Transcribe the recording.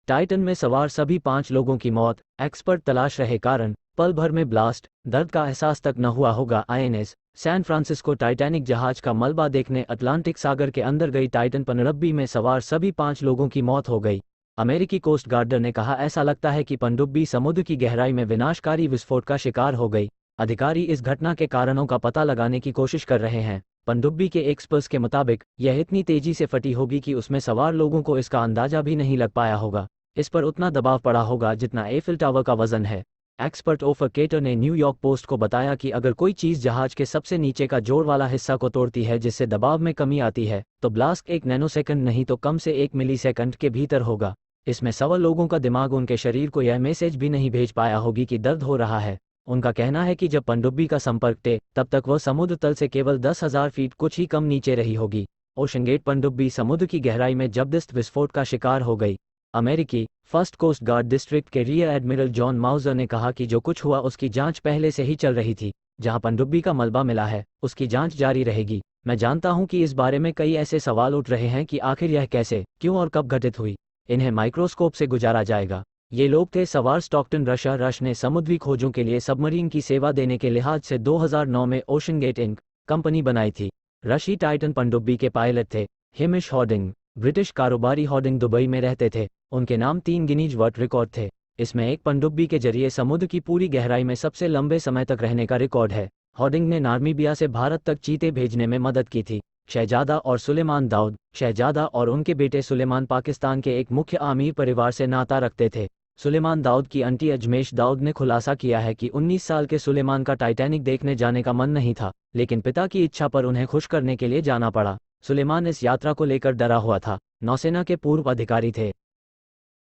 Titan में सवार सभी 5 लोगों की मौत, एक्सपर्ट तलाश रहे कारण, पल भर में ब्लास्ट, दर्द का एहसास तक न हुआ होगा। आईएनएस सैन फ्रांसिस्को टाइटैनिक जहाज का मलबा देखने अटलांटिक सागर के अंदर गई टाइटन पनडुब्बी में सवार सभी 5 लोगों की मौत हो गई। अमेरिकी कोस्ट गार्ड ने कहा, ऐसा लगता है कि पनडुब्बी समुद्र की गहराई में विनाशकारी विस्फोट का शिकार हो गई। अधिकारी इस घटना के कारणों का पता लगाने की कोशिश कर रहे हैं। पनडुब्बी के एक्सपर्ट्स के मुताबिक यह इतनी तेजी से फटी होगी कि उसमें सवार लोगों को इसका अंदाजा भी नहीं लग पाया होगा। इस पर उतना दबाव पड़ा होगा जितना एफिल टावर का वजन है। एक्सपर्ट ओफर केटर ने न्यूयॉर्क पोस्ट को बताया कि अगर कोई चीज़ जहाज के सबसे नीचे का जोड़ वाला हिस्सा को तोड़ती है जिससे दबाव में कमी आती है, तो ब्लास्ट 1 नैनोसेकंड नहीं तो कम से 1 मिलीसेकंड के भीतर होगा। इसमें सवार लोगों का दिमाग उनके शरीर को यह मैसेज भी नहीं भेज पाया होगी कि दर्द हो रहा है। उनका कहना है कि जब पनडुब्बी का संपर्क टे तब तक वह समुद्र तल से केवल 10,000 फीट कुछ ही कम नीचे रही होगी। ओशन गेट पनडुब्बी समुद्र की गहराई में जबरदस्त विस्फोट का शिकार हो गई। अमेरिकी फर्स्ट कोस्ट गार्ड डिस्ट्रिक्ट के रियर एडमिरल जॉन माउजर ने कहा कि जो कुछ हुआ उसकी जांच पहले से ही चल रही थी। जहां पनडुब्बी का मलबा मिला है उसकी जांच जारी रहेगी। मैं जानता हूं कि इस बारे में कई ऐसे सवाल उठ रहे हैं कि आखिर यह कैसे, क्यों और कब घटित हुई। इन्हें माइक्रोस्कोप से गुजारा जाएगा। ये लोग थे सवार स्टॉकटन रश ने समुद्री खोजों के लिए सबमरीन की सेवा देने के लिहाज से 2009 में ओशन गेट इंक कंपनी बनाई थी। रशी टाइटन पनडुब्बी के पायलट थे। हिमिश हॉर्डिंग ब्रिटिश कारोबारी हॉर्डिंग दुबई में रहते थे। उनके नाम 3 गिनीज वर्ल्ड रिकॉर्ड थे। इसमें एक पनडुब्बी के जरिए समुद्र की पूरी गहराई में सबसे लंबे समय तक रहने का रिकॉर्ड है। हॉर्डिंग ने नामीबिया से भारत तक चीते भेजने में मदद की थी। शहजादा और सुलेमान दाऊद शहजादा और उनके बेटे सुलेमान पाकिस्तान के एक मुख्य आमिर परिवार से नाता रखते थे। सुलेमान दाऊद की आंटी अजमेश दाऊद ने खुलासा किया है कि 19 साल के सुलेमान का टाइटैनिक देखने जाने का मन नहीं था, लेकिन पिता की इच्छा पर उन्हें खुश करने के लिए जाना पड़ा। सुलेमान इस यात्रा को लेकर डरा हुआ था। नौसेना के पूर्व अधिकारी थे।